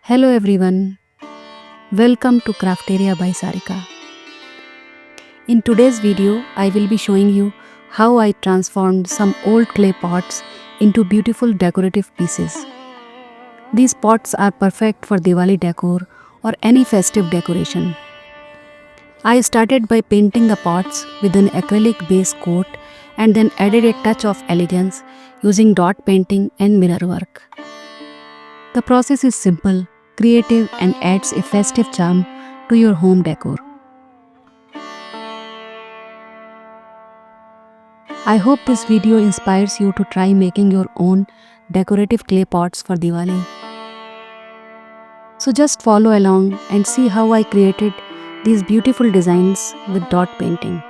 Hello everyone, welcome to Kraftaria by Sarika. In today's video, I will be showing you how I transformed some old clay pots into beautiful decorative pieces. These pots are perfect for Diwali decor or any festive decoration. I started by painting the pots with an acrylic base coat and then added a touch of elegance using dot painting and mirror work. The process is simple, creative and adds a festive charm to your home decor. I hope this video inspires you to try making your own decorative clay pots for Diwali. So just follow along and see how I created these beautiful designs with dot painting.